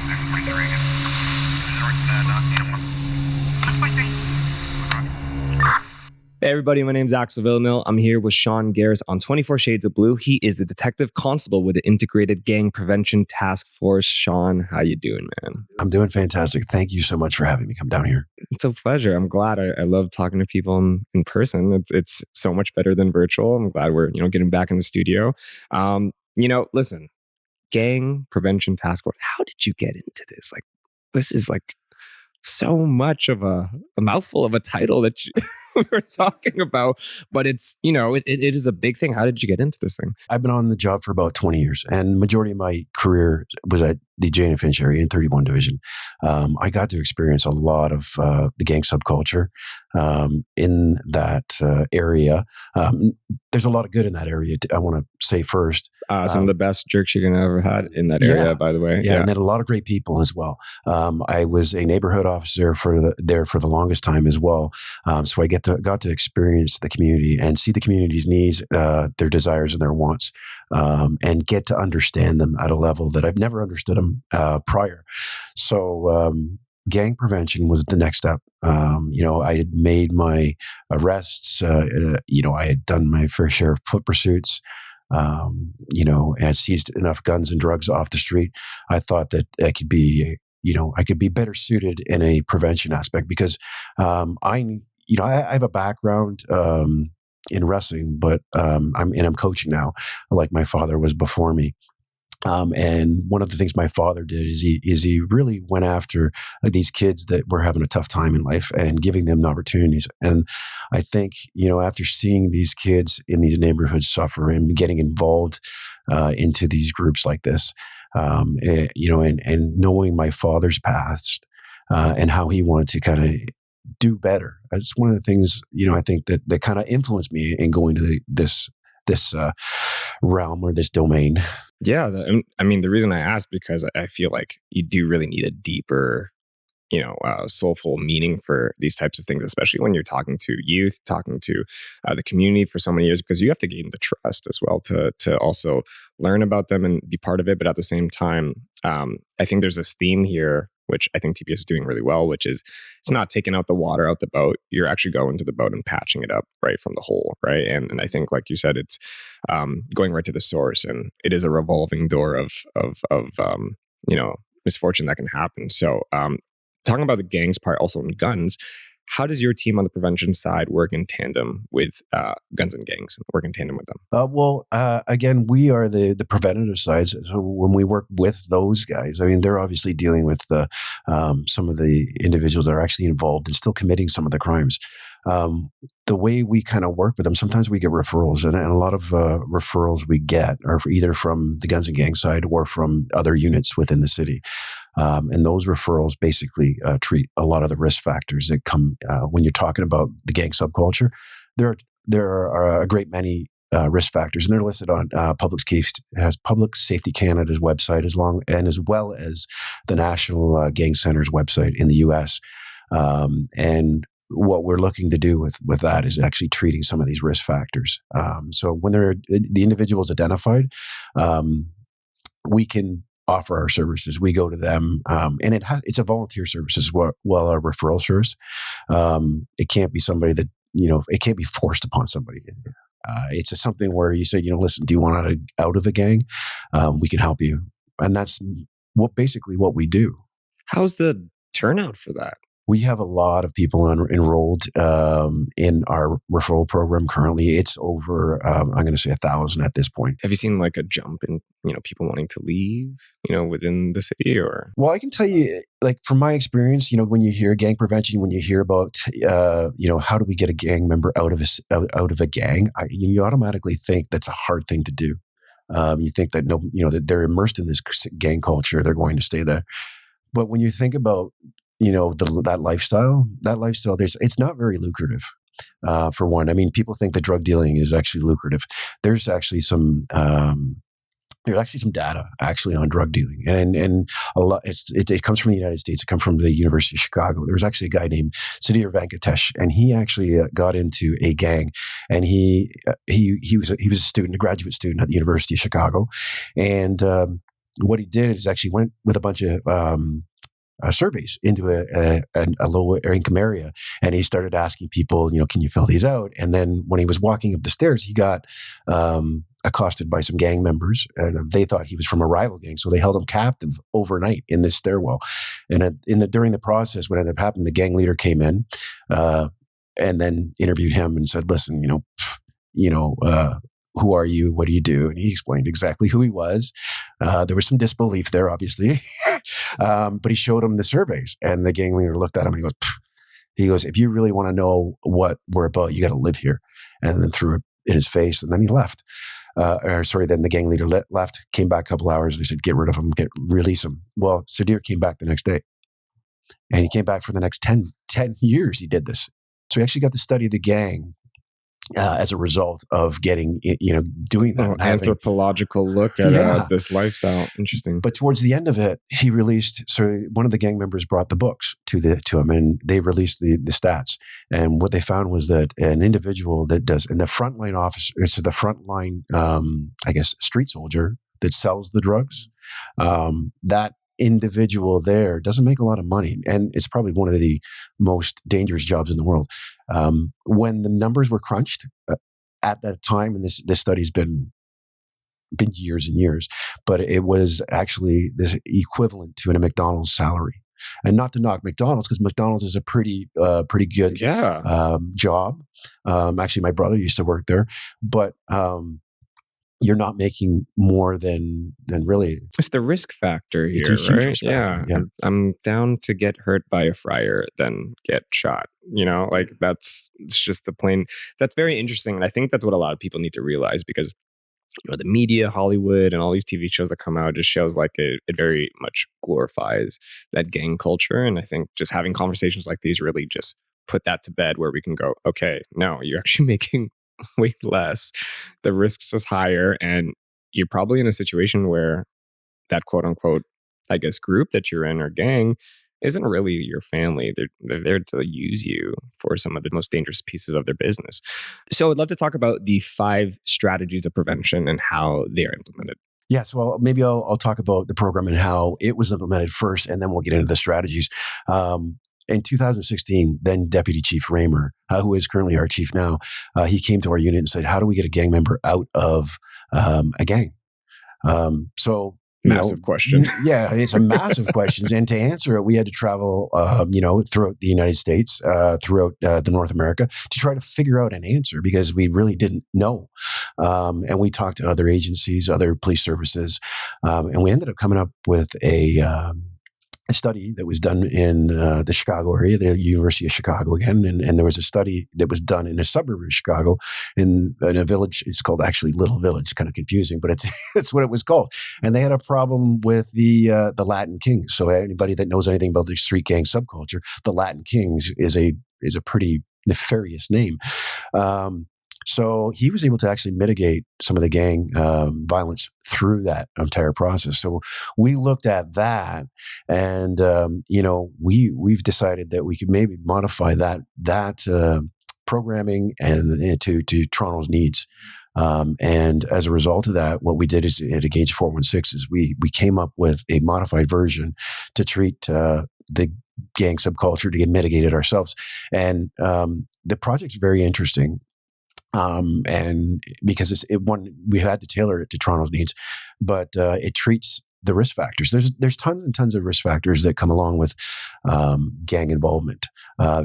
Hey everybody, my name's Axel Villamil. I'm here with Shawn Geris on 24 Shades of Blue. He is the detective constable with the Integrated Gang Prevention Task Force. Shawn, how you doing, man? I'm doing fantastic. Thank you so much for having me come down here. It's a pleasure. I'm glad. I love talking to people in person. It's so much better than virtual. I'm glad we're getting back in the studio. Listen, Gang Prevention Task Force. How did you get into this? Like, this is like so much of a mouthful of a title that we're talking about, but it's, it is a big thing. How did you get into this thing? I've been on the job for about 20 years, and majority of my career was at the Jane and Finch area in 31 Division. I got to experience a lot of the gang subculture in that area. There's a lot of good in that area, I want to say first. Some of the best jerks you're going to ever had in that area, by the way. Yeah, and then a lot of great people as well. I was a neighborhood officer there for the longest time as well. So I got to experience the community and see the community's needs, their desires and their wants, and get to understand them at a level that I've never understood them prior. So gang prevention was the next step. I had made my arrests. I had done my fair share of foot pursuits. Had seized enough guns and drugs off the street. I thought that I could be better suited in a prevention aspect because I have a background in wrestling, but I'm coaching now, like my father was before me. And one of the things my father did is he really went after these kids that were having a tough time in life and giving them the opportunities. And I think, after seeing these kids in these neighborhoods suffer and getting involved into these groups like this, and knowing my father's past and how he wanted to kind of do better. That's one of the things, I think that kind of influenced me in going to this realm or this domain. Yeah. The reason I asked, because I feel like you do really need a deeper, soulful meaning for these types of things, especially when you're talking to youth, talking to the community for so many years, because you have to gain the trust as well to also learn about them and be part of it. But at the same time, I think there's this theme here, which I think TPS is doing really well, which is it's not taking out the water out the boat. You're actually going to the boat and patching it up right from the hole, right? And I think, like you said, it's going right to the source, and it is a revolving door of misfortune that can happen. So talking about the gangs part, also in guns, how does your team on the prevention side work in tandem with guns and gangs, work in tandem with them? Again, we are the preventative side. So when we work with those guys, they're obviously dealing with some of the individuals that are actually involved and still committing some of the crimes. The way we kind of work with them, sometimes we get referrals, and a lot of referrals we get are either from the guns and gang side or from other units within the city. And those referrals basically treat a lot of the risk factors that come when you're talking about the gang subculture. There are a great many risk factors, and they're listed on Public Safety Canada's website, as well as the National Gang Center's website in the U.S. And what we're looking to do with that is actually treating some of these risk factors. So when the individual is identified, we can offer our services. We go to them, and it's a volunteer service as well, a referral service. It can't be somebody that, it can't be forced upon somebody. It's something where you say, listen, do you want out of a gang? We can help you. And that's basically what we do. How's the turnout for that? We have a lot of people enrolled in our referral program currently. It's over, I'm going to say 1,000 at this point. Have you seen like a jump in, people wanting to leave, within the city or? Well, I can tell you, like from my experience, when you hear gang prevention, when you hear about, how do we get a gang member out of a gang, you automatically think that's a hard thing to do. You think that that they're immersed in this gang culture, they're going to stay there. But when you think about that lifestyle, it's not very lucrative. For one, people think that drug dealing is actually lucrative. There's actually some data actually on drug dealing, and a lot. It comes from the United States. It comes from the University of Chicago. There was actually a guy named Sudhir Venkatesh, and he actually got into a gang, and he was a student, a graduate student at the University of Chicago, and what he did is actually went with a bunch of surveys into a low income area, and he started asking people, can you fill these out? And then when he was walking up the stairs, he got accosted by some gang members, and they thought he was from a rival gang, so they held him captive overnight in this stairwell. And during the process, what ended up happening, the gang leader came in and then interviewed him and said, "Listen, who are you? What do you do?" And he explained exactly who he was. There was some disbelief there, obviously, but he showed him the surveys, and the gang leader looked at him and he goes, "Pfft." He goes, "If you really want to know what we're about, you got to live here," and then threw it in his face, and then he left. Then the gang leader left, came back a couple hours, and he said, "Get rid of him, release him." Well, Sadir came back the next day, and he came back for the next 10 years. He did this. So he actually got to study the gang as a result of doing that. Anthropological look at this lifestyle. Interesting. But towards the end of it, he released. So one of the gang members brought the books to him, and they released the stats. And what they found was that an individual that does, and the frontline officer, it's the frontline, street soldier that sells the drugs. That individual there doesn't make a lot of money, and it's probably one of the most dangerous jobs in the world. When the numbers were crunched at that time, and this study's been years and years, but it was actually this equivalent to a McDonald's salary. And not to knock McDonald's, because McDonald's is a pretty good job. Actually, my brother used to work there, but you're not making more than really. It's the risk factor here, it's a huge right? Risk factor. Yeah. I'm down to get hurt by a fryer than get shot. It's just the plain. That's very interesting, and I think that's what a lot of people need to realize, because the media, Hollywood, and all these TV shows that come out just shows like it very much glorifies that gang culture. And I think just having conversations like these really just put that to bed, where we can go, okay, no, you're actually making way less. The risks is higher, and you're probably in a situation where that quote unquote, I guess, group that you're in or gang isn't really your family. They're there to use you for some of the most dangerous pieces of their business. So I'd love to talk about the 5 strategies of prevention and how they are implemented. Yes, well, maybe I'll talk about the program and how it was implemented first, and then we'll get into the strategies. In 2016, then Deputy Chief Raymer, who is currently our chief now, he came to our unit and said, "How do we get a gang member out of a gang?" Massive question. Yeah, it's a massive question. And to answer it, we had to travel, throughout the United States, throughout the North America, to try to figure out an answer, because we really didn't know. And we talked to other agencies, other police services, and we ended up coming up with a study that was done in the Chicago area, the University of Chicago again. And there was a study that was done in a suburb of Chicago in a village. It's called actually Little Village, kind of confusing, but it's what it was called. And they had a problem with the Latin Kings. So anybody that knows anything about the street gang subculture, the Latin Kings is a pretty nefarious name. So he was able to actually mitigate some of the gang violence through that entire process. So we looked at that, and we've decided that we could maybe modify that programming and to Toronto's needs. And as a result of that, what we did is at Engage 416 is we came up with a modified version to treat the gang subculture, to get mitigated ourselves. And the project's very interesting. And because we had to tailor it to Toronto's needs, but it treats the risk factors. There's tons and tons of risk factors that come along with gang involvement.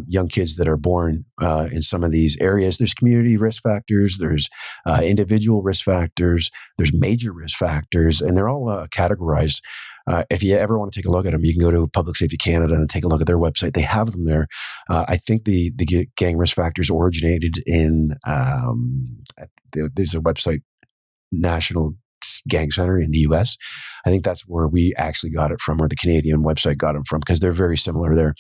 Young kids that are born in some of these areas. There's community risk factors. There's individual risk factors. There's major risk factors, and they're all categorized. If you ever want to take a look at them, you can go to Public Safety Canada and take a look at their website. They have them there. I think the gang risk factors originated in there's a website, National Gang Center in the US. I think that's where we actually got it from, or the Canadian website got them from, because they're very similar there.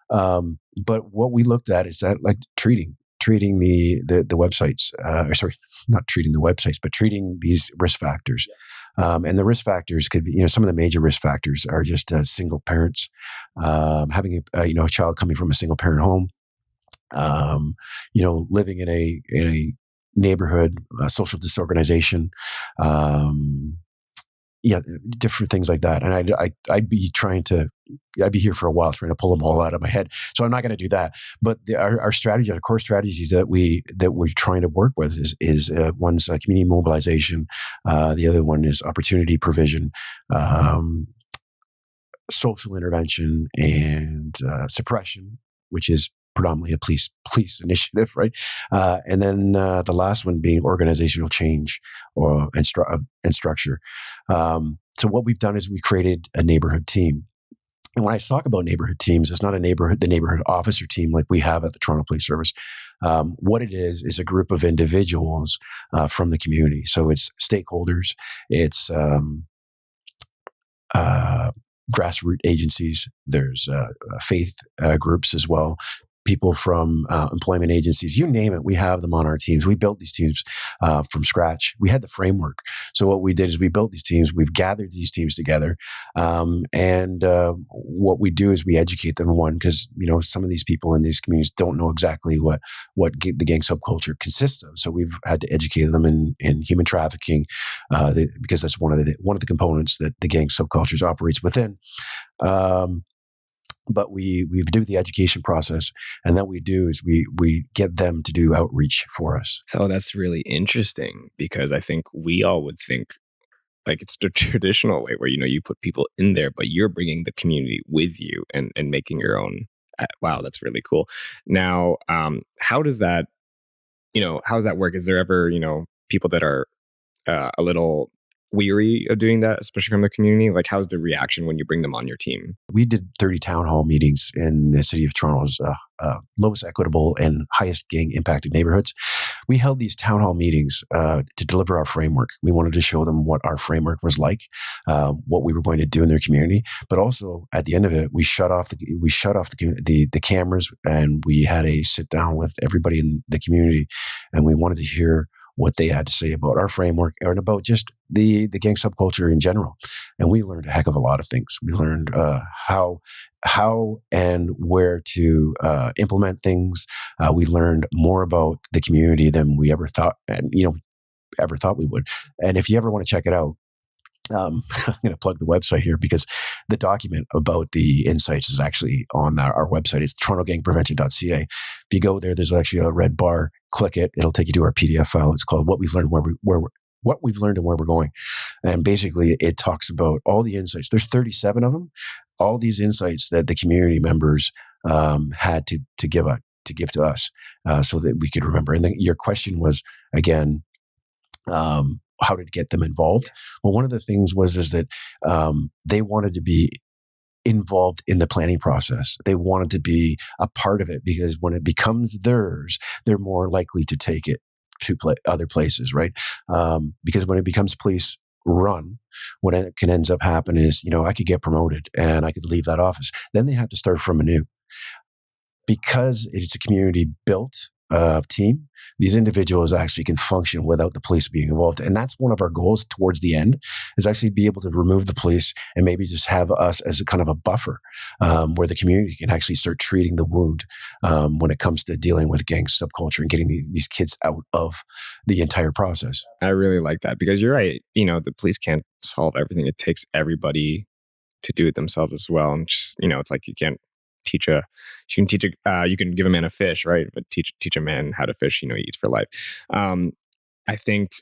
But what we looked at is that, like, treating the websites, not treating the websites, but treating these risk factors. And the risk factors could be, some of the major risk factors are just single parents, having a child coming from a single parent home, living in a neighborhood, social disorganization, yeah, different things like that. And I'd be here for a while trying to pull them all out of my head. So I'm not going to do that. But our strategy, our core strategies that we're trying to work with is one's community mobilization. The other one is opportunity provision, social intervention, and suppression, which is predominantly a police initiative, right? And then the last one being organizational change and structure. So what we've done is we created a neighborhood team. And when I talk about neighborhood teams, it's not the neighborhood officer team like we have at the Toronto Police Service. What it is a group of individuals from the community. So it's stakeholders, it's grassroots agencies. There's faith groups as well. People from employment agencies, you name it, we have them on our teams. We built these teams from scratch. We had the framework. So what we did is we built these teams. We've gathered these teams together. And what we do is we educate them, one, because, some of these people in these communities don't know exactly what the gang subculture consists of. So we've had to educate them in human trafficking, because that's one of the components that the gang subcultures operates within. But we do the education process, and then we do is we get them to do outreach for us. So that's really interesting, because I think we all would think like it's the traditional way where, you put people in there, but you're bringing the community with you and making your own. Wow, that's really cool. Now, how does that work? Is there ever, people that are a little weary of doing that, especially from the community? Like, how's the reaction when you bring them on your team? We did 30 town hall meetings in the city of Toronto's lowest equitable and highest gang impacted neighborhoods. We held these town hall meetings to deliver our framework. We wanted to show them what our framework was like, what we were going to do in their community. But also at the end of it, we shut off the cameras, and we had a sit down with everybody in the community, and we wanted to hear what they had to say about our framework and about just the gang subculture in general. And we learned a heck of a lot of things. We learned how and where to implement things. We learned more about the community than we ever thought we would. And if you ever want to check it out, I'm going to plug the website here, because the document about the insights is actually on our website. It's torontogangprevention.ca. If you go there, there's actually a red bar. Click it. It'll take you to our PDF file. It's called What We've Learned, what we've learned and where we're going. And basically it talks about all the insights. There's 37 of them. All these insights that the community members had to give to us so that we could remember. And then your question was, again, how to get them involved. Well, one of the things is that they wanted to be involved in the planning process. They wanted to be a part of it, because when it becomes theirs, they're more likely to take it to other places, right? Because when it becomes police run, what can ends up happening is, I could get promoted and I could leave that office. Then they have to start from anew. Because it's a community built team, these individuals actually can function without the police being involved. And that's one of our goals towards the end, is actually be able to remove the police and maybe just have us as a kind of a buffer where the community can actually start treating the wound when it comes to dealing with gang subculture and getting these kids out of the entire process. I really like that, because you're right. The police can't solve everything. It takes everybody to do it themselves as well. And just, it's like you can give a man a fish, right? But teach a man how to fish, he eats for life. I think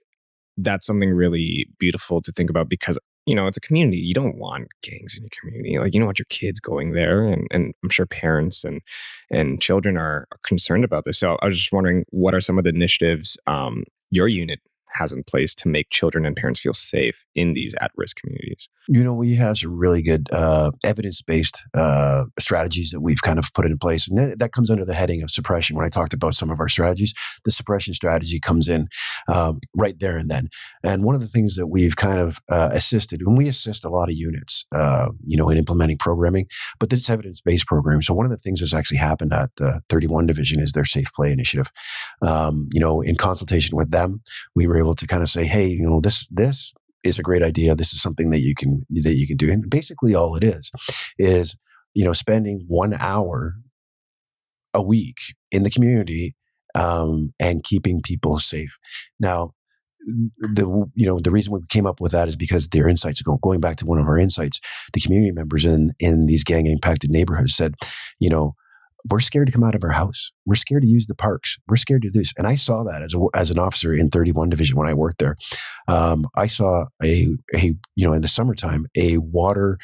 that's something really beautiful to think about, because, it's a community. You don't want gangs in your community. Like, you don't want your kids going there. And I'm sure parents and children are concerned about this. So I was just wondering, what are some of the initiatives your unit has in place to make children and parents feel safe in these at-risk communities? We have some really good evidence-based strategies that we've kind of put in place. And that comes under the heading of suppression. When I talked about some of our strategies, the suppression strategy comes in right there and then. And one of the things that we've kind of assisted, and we assist a lot of units, in implementing programming, but it's evidence-based programming. So one of the things that's actually happened at the 31 Division is their Safe Play initiative. In consultation with them, we were able to kind of say, hey, this is a great idea. This is something that you can do. And basically all it is, spending 1 hour a week in the community and keeping people safe. Now, the reason we came up with that is because their insights, going back to one of our insights, the community members in these gang impacted neighborhoods said, we're scared to come out of our house. We're scared to use the parks. We're scared to do this. And I saw that as an officer in 31 Division when I worked there. I saw in the summertime, a water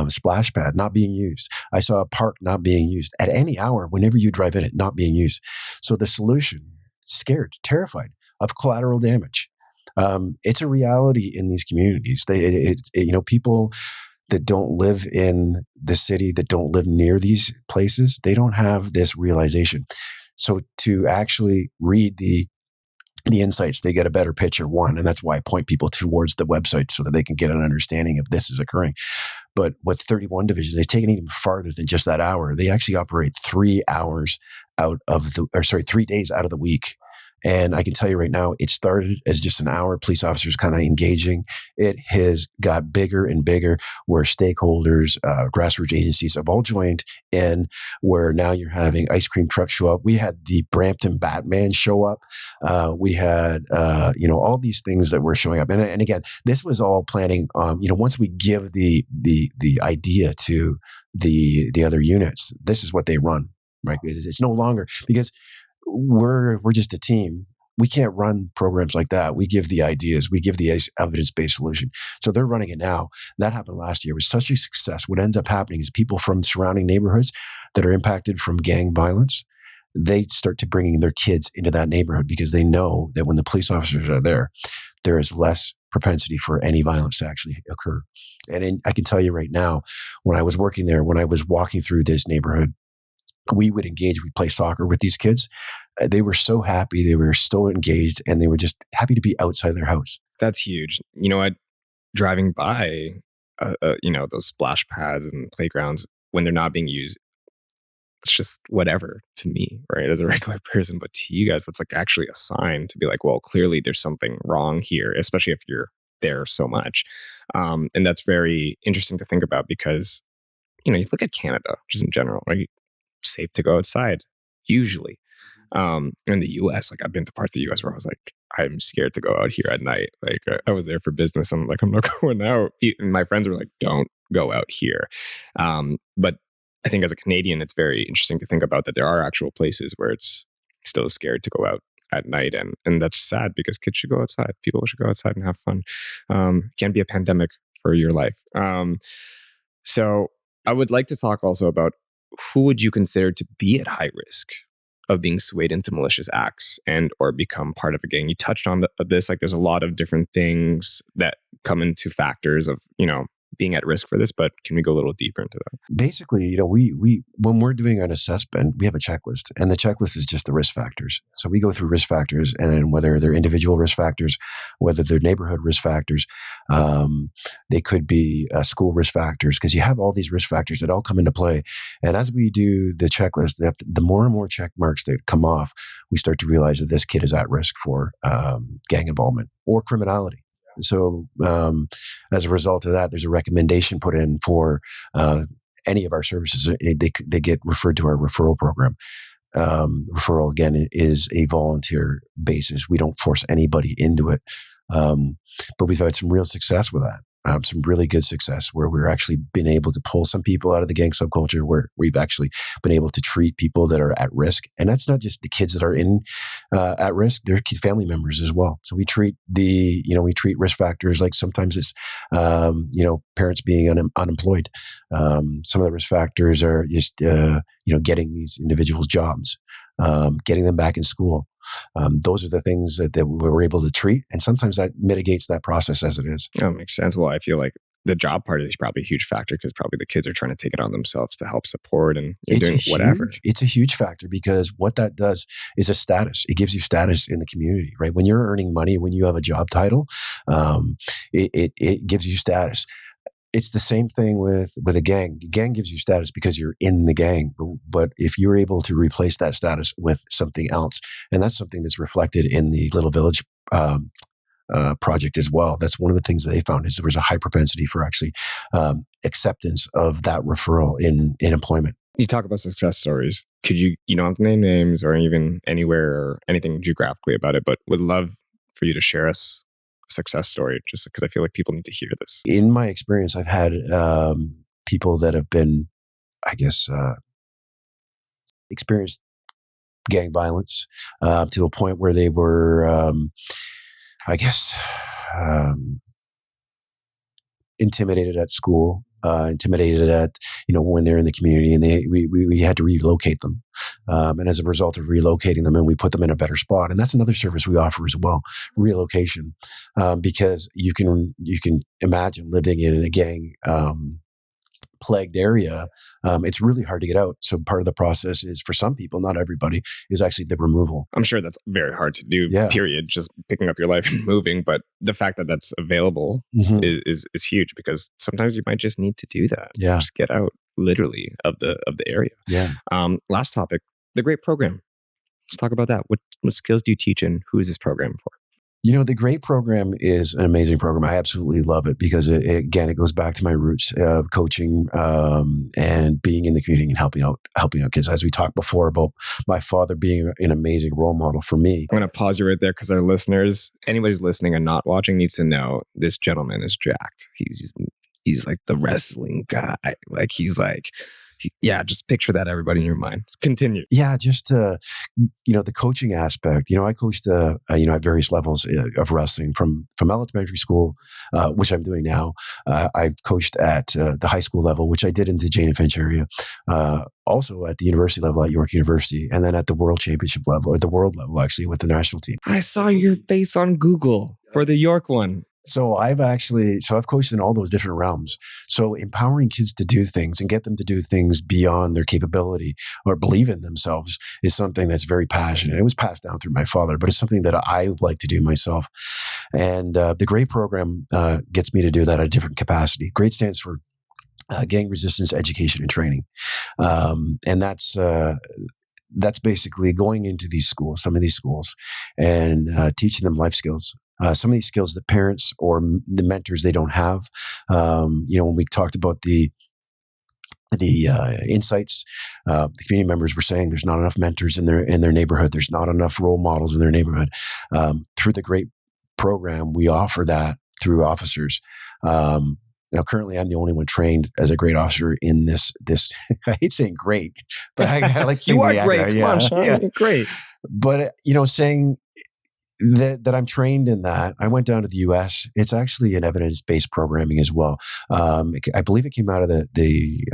splash pad not being used. I saw a park not being used at any hour, whenever you drive in it, not being used. So the solution, scared, terrified of collateral damage. It's a reality in these communities. People that don't live in the city, that don't live near these places, they don't have this realization. So to actually read the insights, they get a better picture, one, and that's why I point people towards the website so that they can get an understanding of this is occurring. But with 31 Division, they've taken it even farther than just that hour. They actually operate 3 days out of the week. And I can tell you right now, it started as just an hour, police officers kind of engaging. It has got bigger and bigger, where stakeholders, grassroots agencies have all joined in, where now you're having ice cream trucks show up. We had the Brampton Batman show up. We had, all these things that were showing up. And again, this was all planning, once we give the idea to the other units, this is what they run, right? It's no longer, because we're just a team. We can't run programs like that. We give the ideas. We give the evidence-based solution. So they're running it now. That happened last year. It was such a success. What ends up happening is people from surrounding neighborhoods that are impacted from gang violence, they start to bringing their kids into that neighborhood, because they know that when the police officers are there, there is less propensity for any violence to actually occur. And I can tell you right now, when I was working there, when I was walking through this neighborhood, we would engage, we'd play soccer with these kids. They were so happy. They were so engaged, and they were just happy to be outside their house. That's huge. You know what? Driving by, those splash pads and playgrounds, when they're not being used, it's just whatever to me, right? As a regular person, but to you guys, that's like actually a sign to be like, well, clearly there's something wrong here, especially if you're there so much. And that's very interesting to think about, because, you look at Canada just in general, right? Safe to go outside, usually. In the US, like I've been to parts of the US where I was like, I'm scared to go out here at night. Like I was there for business, and I'm like, I'm not going out. And my friends were like, don't go out here. But I think as a Canadian, it's very interesting to think about that there are actual places where it's still scared to go out at night. And that's sad, because kids should go outside. People should go outside and have fun. Can be a pandemic for your life. So I would like to talk also about, who would you consider to be at high risk of being swayed into malicious acts and or become part of a gang? You touched on this, like there's a lot of different things that come into factors of, being at risk for this, but can we go a little deeper into that? Basically, we when we're doing an assessment, we have a checklist, and the checklist is just the risk factors. So we go through risk factors, and then whether they're individual risk factors, whether they're neighborhood risk factors, they could be school risk factors, because you have all these risk factors that all come into play. And as we do the checklist, the more and more check marks that come off, we start to realize that this kid is at risk for gang involvement or criminality. So as a result of that, there's a recommendation put in for any of our services. They get referred to our referral program. Referral, again, is a volunteer basis. We don't force anybody into it. But we've had some real success with that. Some really good success where we're actually been able to pull some people out of the gang subculture, where we've actually been able to treat people that are at risk. And that's not just the kids that are at risk, they're family members as well. So we treat we treat risk factors, like sometimes it's, parents being unemployed. Some of the risk factors are just, getting these individuals jobs, getting them back in school. Those are the things that we were able to treat. And sometimes that mitigates that process as it is. That makes sense. Well, I feel like the job part is probably a huge factor, because probably the kids are trying to take it on themselves to help support and doing whatever. It's a huge factor, because what that does is a status. It gives you status in the community, right? When you're earning money, when you have a job title, it gives you status. It's the same thing with a gang. A gang gives you status because you're in the gang. But if you're able to replace that status with something else, and that's something that's reflected in the Little Village project as well. That's one of the things that they found, is there was a high propensity for actually acceptance of that referral in employment. You talk about success stories. Could you don't have to name names or even anywhere or anything geographically about it, but would love for you to share us a success story, just because I feel like people need to hear this. In my experience, I've had people that have been, I guess, experienced gang violence to a point where they were, I guess, intimidated at school, intimidated at, when they're in the community, and we had to relocate them. And as a result of relocating them, and we put them in a better spot. And that's another service we offer as well, relocation, because you can imagine living in a gang plagued area. It's really hard to get out. So part of the process is, for some people, not everybody, is actually the removal. I'm sure that's very hard to do, period, just picking up your life and moving. But the fact that that's available is huge, because sometimes you might just need to do that. Yeah. Just get out, literally, of the area. Yeah. Last topic, the GREAT program. Let's talk about that. What skills do you teach, and who is this program for? The GREAT program is an amazing program. I absolutely love it, because it goes back to my roots of coaching and being in the community and helping out kids. As we talked before about my father being an amazing role model for me. I'm going to pause you right there, because our listeners, anybody who's listening and not watching, needs to know this gentleman is jacked. He's like the wrestling guy. Like just picture that, everybody, in your mind. Continue. Yeah, just the coaching aspect. I coached at various levels of wrestling from elementary school, which I'm doing now. I've coached at the high school level, which I did in the Jane and Finch area. Also at the university level at York University, and then at the world championship level, or the world level, actually, with the national team. I saw your face on Google for the York one. So I've coached in all those different realms. So empowering kids to do things and get them to do things beyond their capability or believe in themselves is something that's very passionate. It was passed down through my father, but it's something that I like to do myself. And the GREAT program gets me to do that at a different capacity. GREAT stands for Gang Resistance Education and Training. And that's basically going into some of these schools, and teaching them life skills. Some of these skills that parents or the mentors, they don't have. When we talked about the insights, the community members were saying there's not enough mentors in their neighborhood. There's not enough role models in their neighborhood. Through the GREAT program, we offer that through officers. Now, currently, I'm the only one trained as a GREAT officer in this. I hate saying great, but I like saying you are great. Come on, Shawn. You're great. But saying that I'm trained in that. I went down to the U.S. It's actually an evidence-based programming as well. I believe it came out of the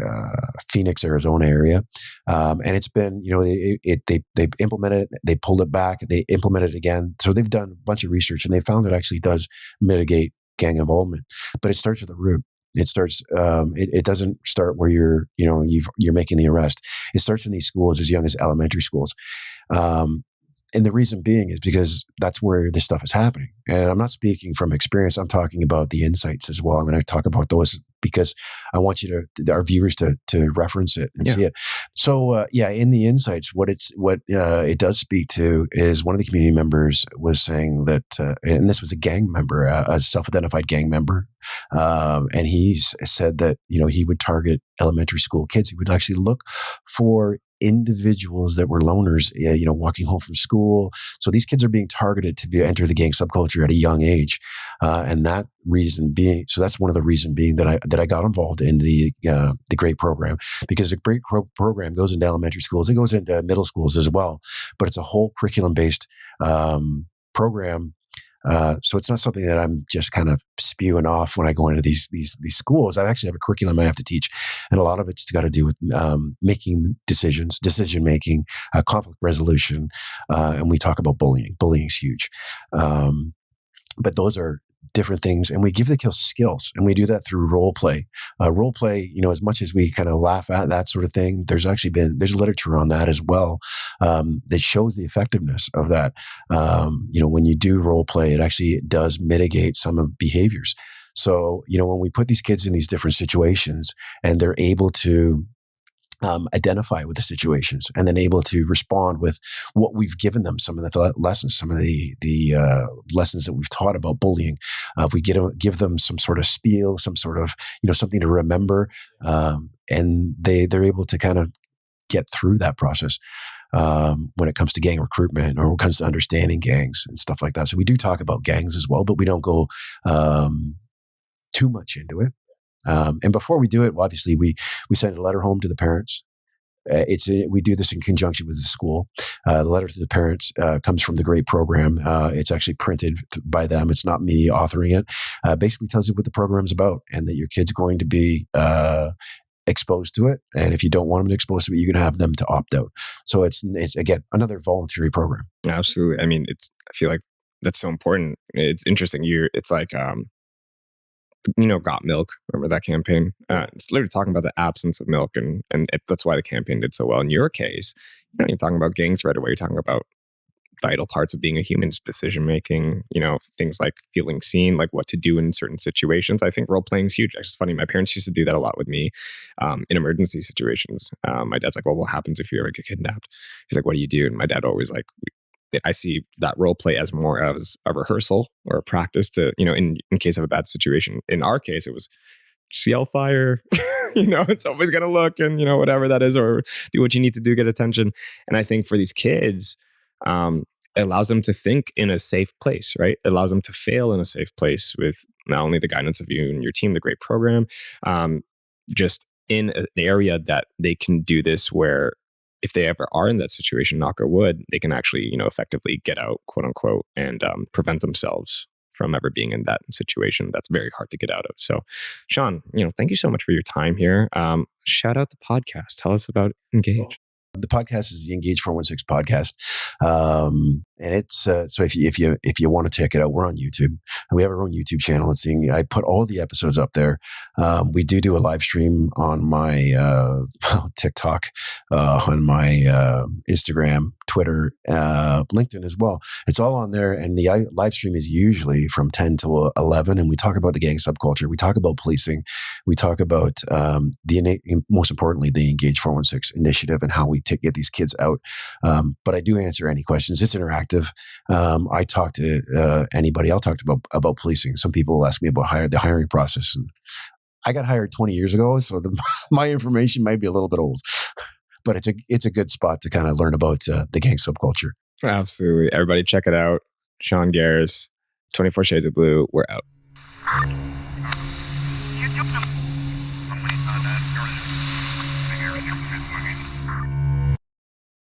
Phoenix, Arizona area, and it's been, they implemented it, they pulled it back, they implemented it again. So they've done a bunch of research, and they found it actually does mitigate gang involvement, but it starts at the root. It starts. It doesn't start where you're making the arrest. It starts in these schools as young as elementary schools. And the reason being is because that's where this stuff is happening. And I'm not speaking from experience. I'm talking about the insights as well. I'm going to talk about those because I want our viewers to reference it and see it. So in the insights, what it does speak to is one of the community members was saying that, and this was a gang member, a self-identified gang member, and he said that he would target elementary school kids. He would actually look for individuals that were loners, walking home from school. So these kids are being targeted to enter the gang subculture at a young age, and that reason being. So that's one of the reasons being that I got involved in the GREAT program, because the GREAT program goes into elementary schools, it goes into middle schools as well, but it's a whole curriculum based program. So it's not something that I'm just kind of spewing off when I go into these schools. I actually have a curriculum I have to teach, and a lot of it's got to do with making decisions, decision making, conflict resolution, and we talk about bullying. Bullying is huge, but those are different things, and we give the kids skills, and we do that through role play. Role play, as much as we kind of laugh at that sort of thing, there's literature on that as well that shows the effectiveness of that. When you do role play, it actually does mitigate some of behaviors. So, when we put these kids in these different situations and they're able to identify with the situations and then able to respond with what we've given them, some of the lessons, some of the lessons that we've taught about bullying. If we give them some sort of spiel, some sort of, something to remember, and they're able to kind of get through that process when it comes to gang recruitment or when it comes to understanding gangs and stuff like that. So we do talk about gangs as well, but we don't go too much into it. And before we do it, well, obviously we send a letter home to the parents. We do this in conjunction with the school. The letter to the parents comes from the GREAT program. It's actually printed by them. It's not me authoring it. Basically tells you what the program's about and that your kid's going to be exposed to it. And if you don't want them to expose to it, you can have them to opt out. So it's again, another voluntary program. Absolutely. I mean, I feel like that's so important. It's interesting. It's like, Got Milk. Remember that campaign? It's literally talking about the absence of milk, and that's why the campaign did so well. In your case, you're talking about gangs right away. You're talking about vital parts of being a human's decision making. Things like feeling seen, like what to do in certain situations. I think role playing is huge. It's funny. My parents used to do that a lot with me in emergency situations. My dad's like, "Well, what happens if you ever get kidnapped?" He's like, "What do you do?" And my dad always like, I see that role play as more as a rehearsal or a practice to, in case of a bad situation. In our case, it was just yell fire. It's always going to look and, whatever that is, or do what you need to do, get attention. And I think for these kids, it allows them to think in a safe place, right? It allows them to fail in a safe place with not only the guidance of you and your team, the GREAT program, just in an area that they can do this where if they ever are in that situation, knock on wood, they can actually, effectively get out, quote unquote, and prevent themselves from ever being in that situation. That's very hard to get out of. So, Shawn, thank you so much for your time here. Shout out the podcast. Tell us about Engage. The podcast is the Engage 416 podcast. And it's, so if you want to check it out, we're on YouTube and we have our own YouTube channel. I put all the episodes up there. We do a live stream on my, TikTok, on my, Instagram, Twitter, LinkedIn as well. It's all on there. And the live stream is usually from 10 to 11. And we talk about the gang subculture. We talk about policing. We talk about, most importantly, the Engage 416 initiative and how we get these kids out. But I do answer any questions. It's interactive. I talk to anybody. I'll talk about policing. Some people will ask me about the hiring process. And I got hired 20 years ago, so my information might be a little bit old. But it's a good spot to kind of learn about the gang subculture. Absolutely. Everybody check it out. Shawn Geris, 24 Shades of Blue. We're out.